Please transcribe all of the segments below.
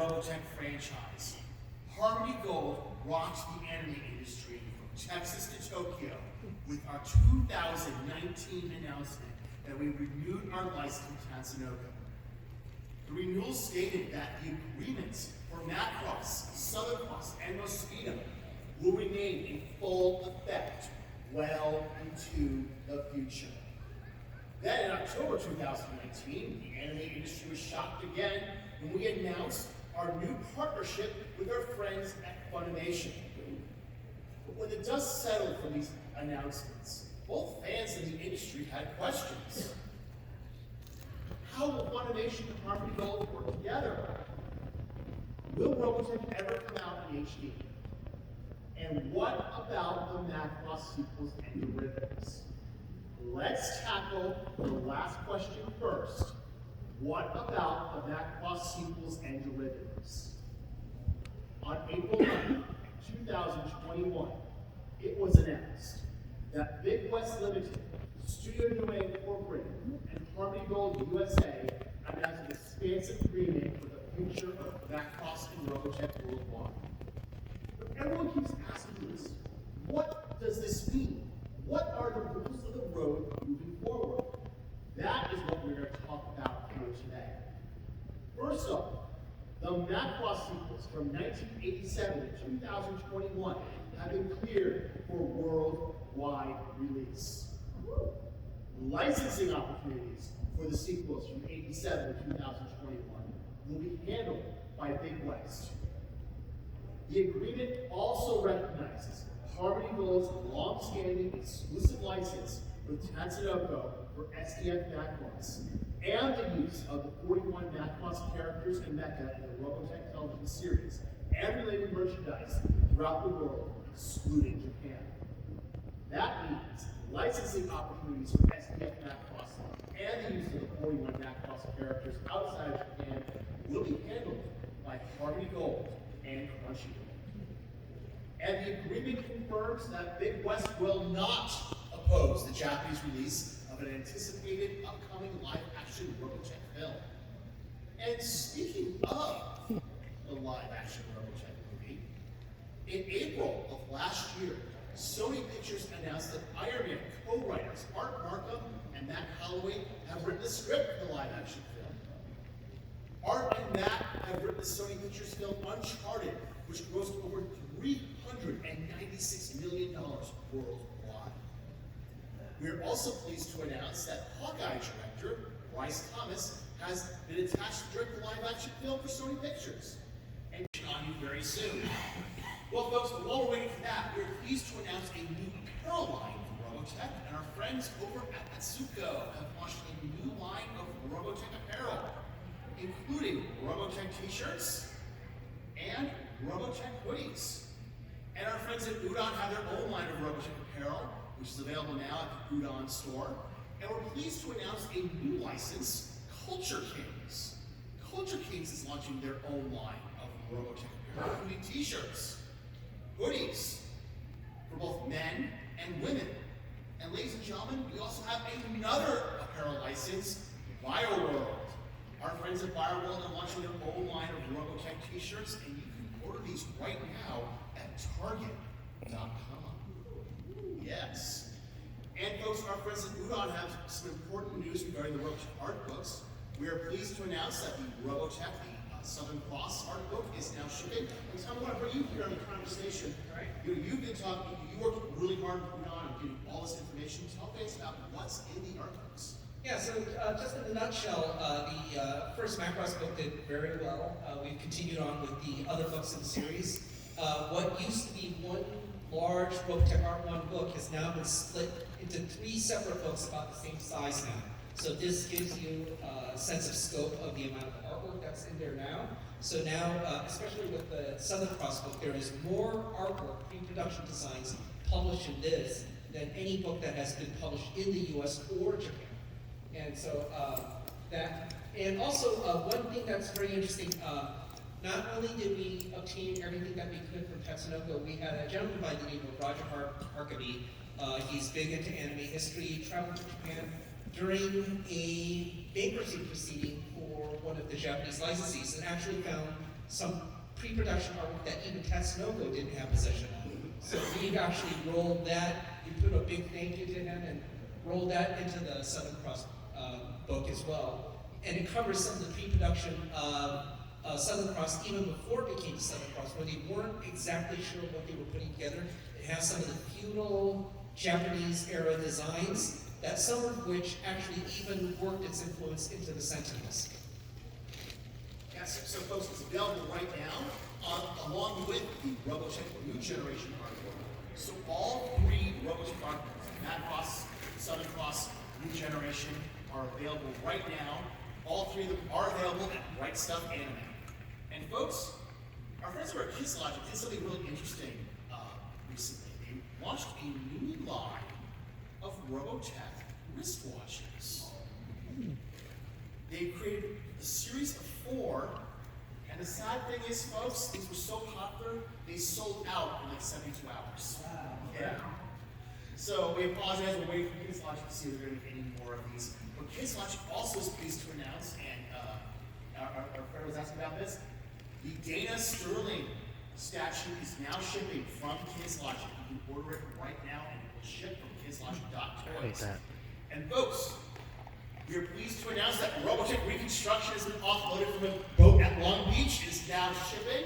Robotech franchise. Harmony Gold rocks the anime industry from Texas to Tokyo with our 2019 announcement that we renewed our license with Tatsunoko. The renewal stated that the agreements for Macross, Southern Cross, and Mosquito will remain in full effect well into the future. Then in October 2019, the anime industry was shocked again when we announced our new partnership with our friends at Funimation. But when the dust settled from these announcements, both fans and the industry had questions. How will Funimation and Harmony Gold work together? Will Robotech ever come out in HD? And what about the Macross sequels and derivatives? Let's tackle the last question first. What about the Macross sequels and derivatives? On April 9, 2021, it was announced that Big West Limited, Studio UA Incorporated, and Harmony Gold USA announced an expansive agreement for the future of Macross and Robotech worldwide. But everyone keeps asking us, what does this mean? What are the rules of the road moving forward? That is what we're going to talk about here today. First off, the Macross sequels from 1987 to 2021 have been cleared for worldwide release. Licensing opportunities for the sequels from 87 to 2021 will be handled by Big West. The agreement also recognizes Harmony Gold's long-standing exclusive license with Tatsunoko for SDF Macross, and the use of the 41 Macross characters and mecha in the Robotech television series, and related merchandise throughout the world, excluding Japan. That means licensing opportunities for SDF Macross and the use of the 41 Macross characters outside of Japan will be handled by Harmony Gold and Crunchyroll. And the agreement confirms that Big West will not oppose the Japanese release of an anticipated upcoming live-action Robotech film. And speaking of the live-action Robotech movie, in April of last year, Sony Pictures announced that Iron Man co-writers Art Markham and Matt Holloway have written the script for the live-action film. Art and Matt have written the Sony Pictures film Uncharted, which grossed over $396 million worldwide. We are also pleased to announce that Hawkeye director Bryce Thomas has been attached to direct the live-action film for Sony Pictures, and on you very soon. Well, folks, while we're waiting for that, we're pleased to announce a new apparel line for Robotech, and our friends over at Atsuko have launched a new line of Robotech apparel, including Robotech t-shirts and Robotech hoodies. And our friends at Udon have their own line of Robotech apparel, which is available now at the Udon store. And we're pleased to announce a new license, Culture Kings. Culture Kings is launching their own line of Robotech apparel, including t-shirts, hoodies, for both men and women. And ladies and gentlemen, we also have another apparel license, BioWorld. Our friends at BioWorld are launching their own line of Robotech t-shirts, and you can order these right now at Target.com. Yes. And folks, our friends at Udon have some important news regarding the Robotech art books. We are pleased to announce that the Robotech, the Southern Cross art book is now shipping. And Tom, I want to bring you here on the conversation. Right. You've been talking, you worked really hard with Udon and getting all this information. Tell us about what's in the art books. Yeah, so just in a nutshell, the first Macross book did very well. We've continued on with the other books in the series. What used to be one large Robotech Art 1 book has now been split into 3 separate books about the same size now. So this gives you a sense of scope of the amount of artwork that's in there now. So now, especially with the Southern Cross book, there is more artwork, pre-production designs published in this than any book that has been published in the US or Japan. And so and also one thing that's very interesting, not only did we obtain everything that we could from Tatsunoko, we had a gentleman by the name of Roger Harkavy. He's big into anime history. He traveled to Japan during a bankruptcy proceeding for one of the Japanese licensees and actually found some pre-production artwork that even Tatsunoko didn't have possession of. So we've actually rolled that, we put a big thank you to him and rolled that into the Southern Cross book as well. And it covers some of the pre-production of Southern Cross even before it became Southern Cross, where they weren't exactly sure what they were putting together. It has some of the feudal Japanese era designs, that some of which actually even worked its influence into the Sentinels. Yes, so folks, it's available right now, along with the Robotech New Generation artwork. So all three Robotech artworks, Mad Cross, Southern Cross, New Generation, are available right now. All three of them are available at Bright Stuff Anime. And folks, our friends over at Kids Logic did something really interesting recently. They launched a new line of Robotech wristwatches. They created a series of 4, and the sad thing is, folks, these were so popular, they sold out in like 72 hours. Yeah. So we apologize, we're waiting for Kids Logic to see if they're going to get any more of these. But Kids Logic also is pleased to announce, and our friend was asking about this, the Dana Sterling statue is now shipping from Kids Logic. You can order it right now, and it will ship from kidslogic.toys. And folks, we are pleased to announce that Robotech Reconstruction has been offloaded from a boat at Long Beach. It is now shipping.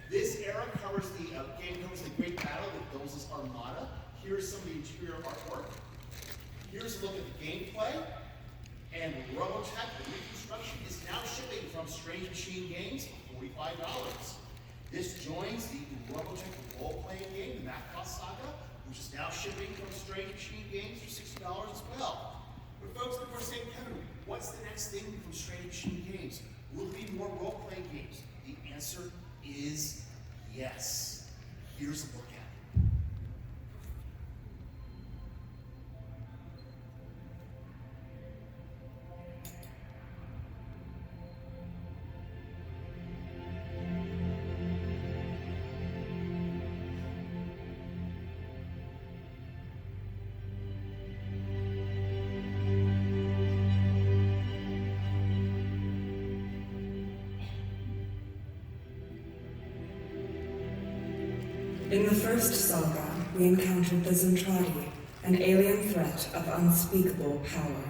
This era covers the game covers the Great Battle with Dole's Armada. Here's some of the interior artwork. Here's a look at the gameplay. And Robotech Reconstruction is now shipping from Strange Machine Games for $45. This joins the Robotech role-playing game, the Macross Saga, which is now shipping from Strange Machine Games for $60 as well. But folks, before saying, Kevin, what's the next thing from Strange Machine Games? Will there be more role-playing games? The answer is yes. Here's a look at it. In the first saga, we encountered the Zentradi, an alien threat of unspeakable power.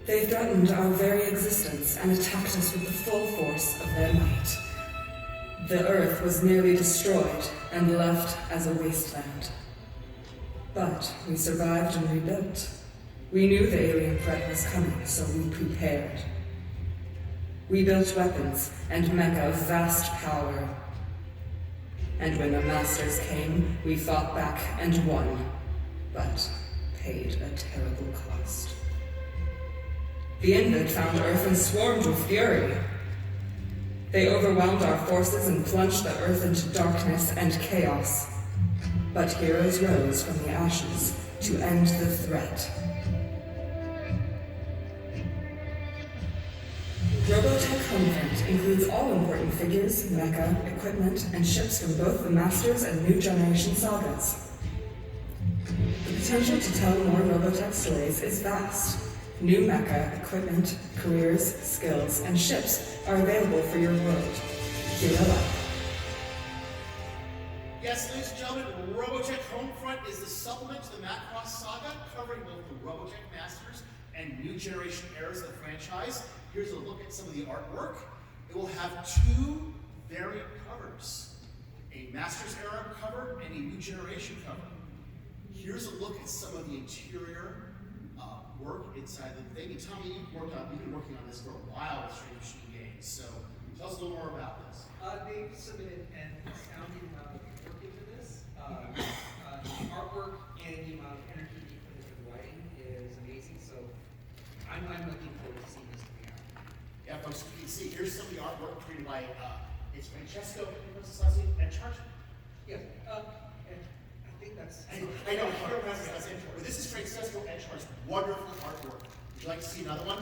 They threatened our very existence and attacked us with the full force of their might. The Earth was nearly destroyed and left as a wasteland. But we survived and rebuilt. We knew the alien threat was coming, so we prepared. We built weapons and mecha of vast power. And when the Masters came, we fought back and won, but paid a terrible cost. The Invid found Earth and swarmed with fury. They overwhelmed our forces and plunged the Earth into darkness and chaos. But heroes rose from the ashes to end the threat. Robotech Homefront includes all important figures, mecha, equipment, and ships from both the Masters and New Generation sagas. The potential to tell more Robotech stories is vast. New mecha, equipment, careers, skills, and ships are available for your world. Hero up. Yes, ladies and gentlemen, Robotech Homefront is the supplement to the Macross Saga, covering both the Robotech Masters and New Generation eras of the franchise. Here's a look at some of the artwork. It will have 2 variant covers, a Masters era cover and a New Generation cover. Here's a look at some of the interior work inside the thing. And Tommy, you've been working on this for a while with Strange Machine Games, so tell us a little more about this. They submitted an astounding amount of work into this. The artwork and the amount of energy they put into the writing is amazing, so I'm looking forward to seeing this coming out. Yeah, folks, you can see here's some of the artwork created by it's Francesco, what's his last name? Encharge? Yeah, and I think that's. I know, I can't pronounce his last name, but this is Francesco Encharge's wonderful artwork. Would you like to see another one?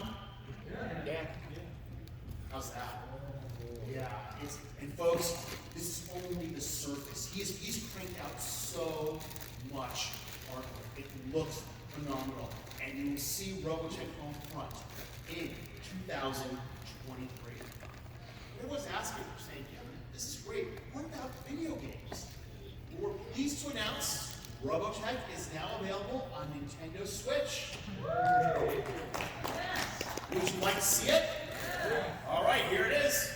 Yeah. How's that? Yeah, and folks, this is only the surface. He's cranked out so much artwork. It looks phenomenal. And you will see Robotech Homefront in 2023. Everyone's asking, saying, Kevin, This is great. What about video games? We're pleased to announce Robotech is now available on Nintendo Switch. Would you like to see it? All right, here it is.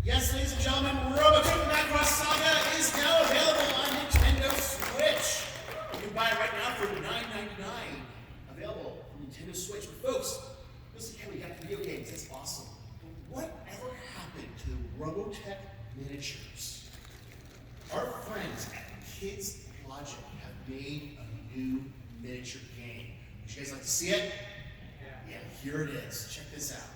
Yes, ladies and gentlemen, Robotech Macross Saga is now available on Nintendo Switch. You can buy it right now for $9.99. Available on Nintendo Switch. But folks, listen here, we got video games. That's awesome. But whatever happened to the Robotech miniatures? Our friends at Kids Logic have made a new miniature game. Would you guys like to see it? Yeah, here it is. Check this out.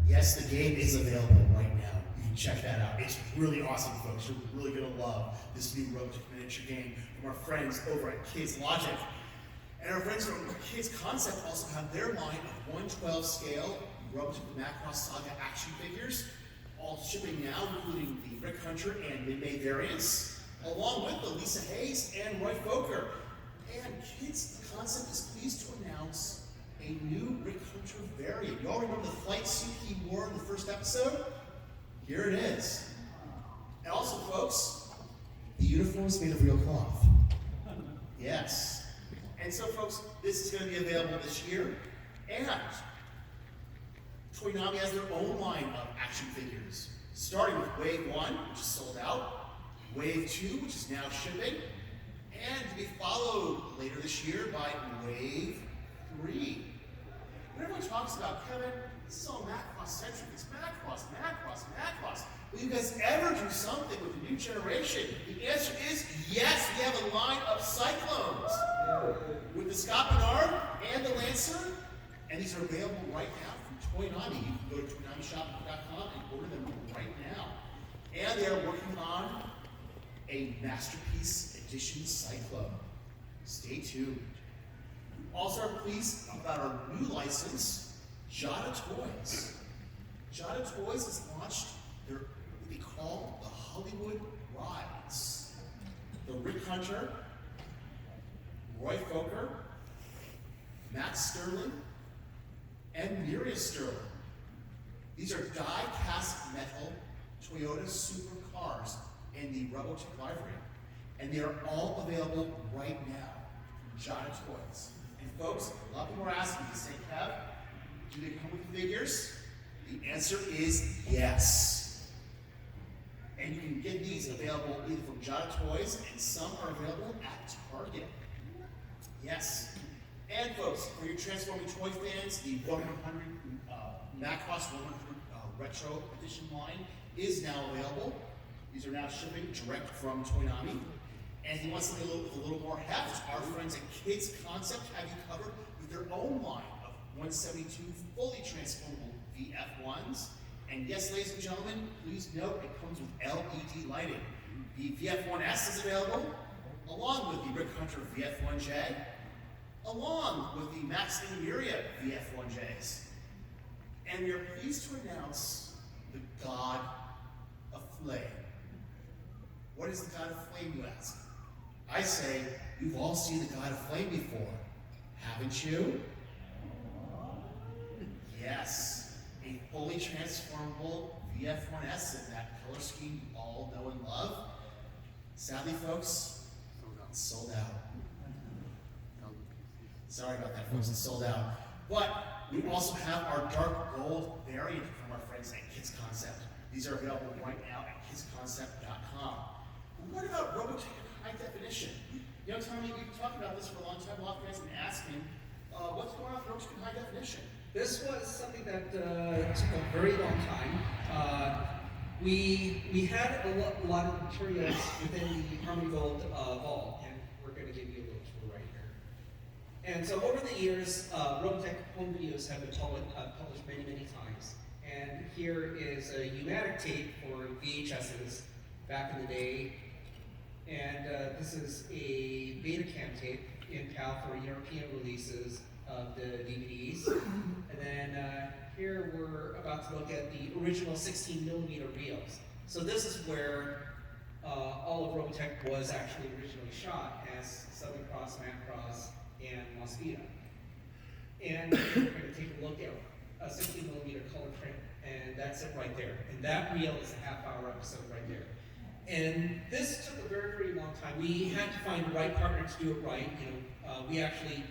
Yes, the game is available right now. You can check that out. It's really awesome, folks. You're really going to love this new Robotech miniature game from our friends over at Kids Logic. And our friends from Kids Concept also have their line of 1/12 scale Robotech the Macross Saga action figures, all shipping now, including the Rick Hunter and Mid-May variants, along with the Lisa Hayes and Roy Foker. And Kids Concept is pleased to announce a new Rick Hunter variant. You all remember the flight suit he wore in the first episode? Here it is. And also, folks, the uniform is made of real cloth. Yes. And so, folks, this is going to be available this year. And Toonami has their own line of action figures, starting with Wave 1, which is sold out, Wave 2, which is now shipping, and to be followed later this year by Wave 3. When everyone talks about, Kevin, this is all Macross-centric, it's Macross. Will you guys ever do something with the new generation? The answer is yes, we have a line of Cyclones with the Scott Bernard and the Lancer, and these are available right now from Toonami. You can go to ToonamiShop.com and order them right now. And they are working on a Masterpiece Edition Cyclone. Stay tuned. Also, please about our new license, Jada Toys. Giada Toys has launched what they call the Hollywood Rides. The Rick Hunter, Roy Fokker, Matt Sterling, and Miriam Sterling. These are die-cast metal Toyota supercars in the Robotech livery, and they are all available right now from Giada Toys. And folks, a lot of people are asking to say, Kev, do they come with figures? The answer is yes. And you can get these available either from Giada Toys, and some are available at Target. Yes. And folks, for your Transforming Toy fans, the 100 Macross 100 Retro Edition line is now available. These are now shipping direct from Toynami. And if you want something with a little more heft, our friends at Kids Concept have you covered with their own line of 172 fully transformable VF1s. And yes, ladies and gentlemen, please note it comes with LED lighting. The VF1S is available, along with the Rick Hunter VF1J, along with the Max and Myriad VF1Js. And we are pleased to announce the God of Flame. What is the God of Flame, you ask? I say, you've all seen the God of Flame before, haven't you? Yes, a fully transformable VF1S in that color scheme you all know and love. Sadly, folks, it's sold out. Sorry about that, folks, it's sold out. But we also have our dark gold variant from our friends at Kids Concept. These are available right now at kidsconcept.com. What about Robotech in high definition? You know, Tommy, we've talked about this for a long time. A lot of fans have been asking, what's going on with Robotech in high definition? This was something that took a very long time. We had a lot of materials within the Harmony Gold vault, and we're going to give you a little tour right here. And so over the years, Robotech home videos have been published many, many times. And here is a pneumatic tape for VHSs back in the day. And this is a Betacam tape in PAL for European releases of the DVDs. And then here we're about to look at the original 16mm reels. So this is where all of Robotech was actually originally shot as Southern Cross, Macross, and Mosquito. And we're going to take a look at a 16mm color print, and that's it right there. And that reel is a half-hour episode right there. And this took a very, very long time. We had to find the right partner to do it right. We actually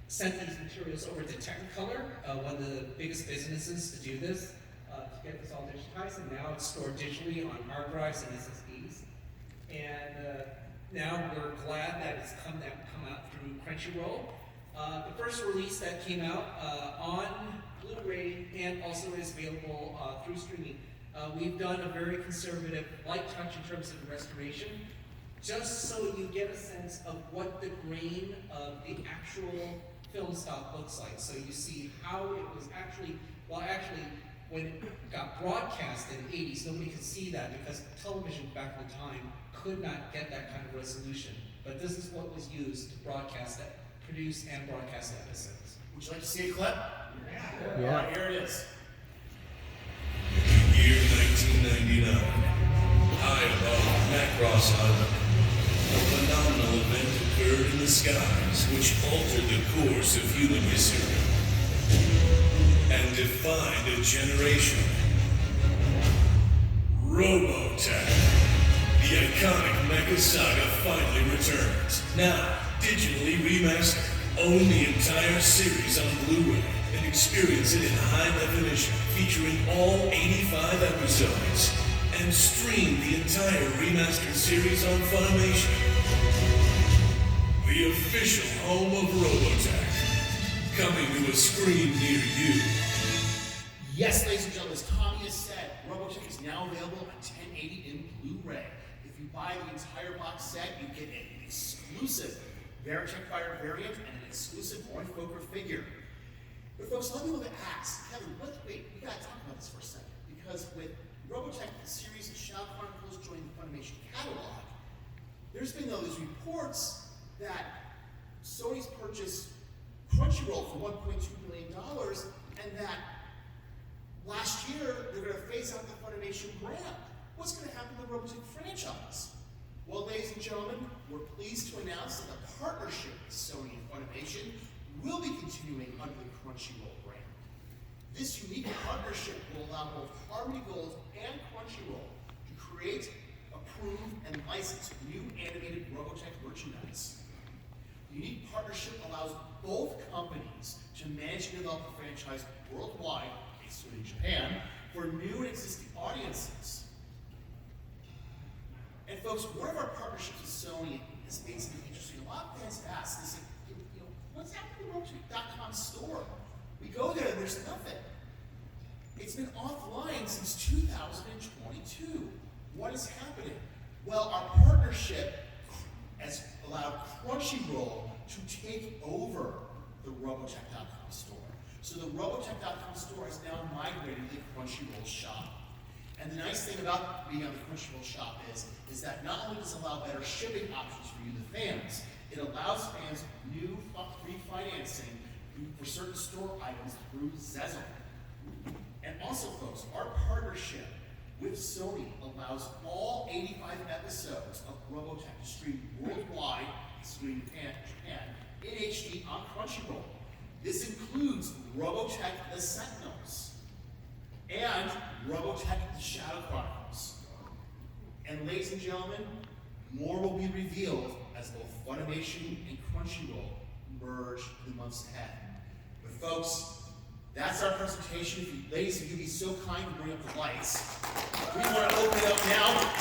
sent these materials over to Technicolor, one of the biggest businesses to do this, to get this all digitized. And now it's stored digitally on hard drives and SSDs. And now we're glad that it's come out through Crunchyroll. The first release that came out on Blu-ray and also is available through streaming. We've done a very conservative light touch in terms of restoration, just so you get a sense of what the grain of the actual film stock looks like. So you see how it was actually, when it got broadcast in the 80s, nobody could see that because television back in the time could not get that kind of resolution. But this is what was used to broadcast that, produce and broadcast episodes. Would you like to see a clip? Yeah. All right, here it is. Year 1999. High above Macross Island, a phenomenal event occurred in the skies which altered the course of human history and defined a generation. Robotech. The iconic mecha saga finally returns. Now, digitally remastered. Own the entire series on Blu-ray and experience it in high definition, featuring all 85 episodes. And stream the entire remastered series on Funimation. The official home of Robotech. Coming to a screen near you. Yes, ladies and gentlemen, as Tommy has said, Robotech is now available on 1080 in Blu-ray. If you buy the entire box set, you get an exclusive Veritech Fire variant and an exclusive Roy Fokker figure. But folks, let me look at ask, Kevin, wait, we gotta talk about this for a second. Because with Robotech, the series of Shadow Chronicles joined the Funimation catalog, there's been all these reports that Sony's purchased Crunchyroll for $1.2 billion, and that last year Crunchyroll brand. This unique partnership will allow both Harmony Gold and Crunchyroll to create, approve, and license new animated Robotech merchandise. The unique partnership allows both companies to manage and develop the franchise worldwide, excluding Japan, for new and existing audiences. And folks, one of our partnerships with Sony is basically interesting. A lot of fans ask, they say, what's happening to the Robotech.com store? We go there and there's nothing. It's been offline since 2022. What is happening? Well, our partnership has allowed Crunchyroll to take over the Robotech.com store. So the Robotech.com store is now migrated to the Crunchyroll shop. And the nice thing about being on the Crunchyroll shop is that not only does it allow better shipping options for you, the fans, it allows fans new refinancing for certain store items through Zezzle. And also, folks, our partnership with Sony allows all 85 episodes of Robotech to stream worldwide, excluding Japan, in HD on Crunchyroll. This includes Robotech the Sentinels and Robotech the Shadow Chronicles. And ladies and gentlemen, more will be revealed as both Funimation and Crunchyroll merge in the months ahead. But folks, that's our presentation. Ladies, if you'd be so kind to bring up the lights. We want to open it up now.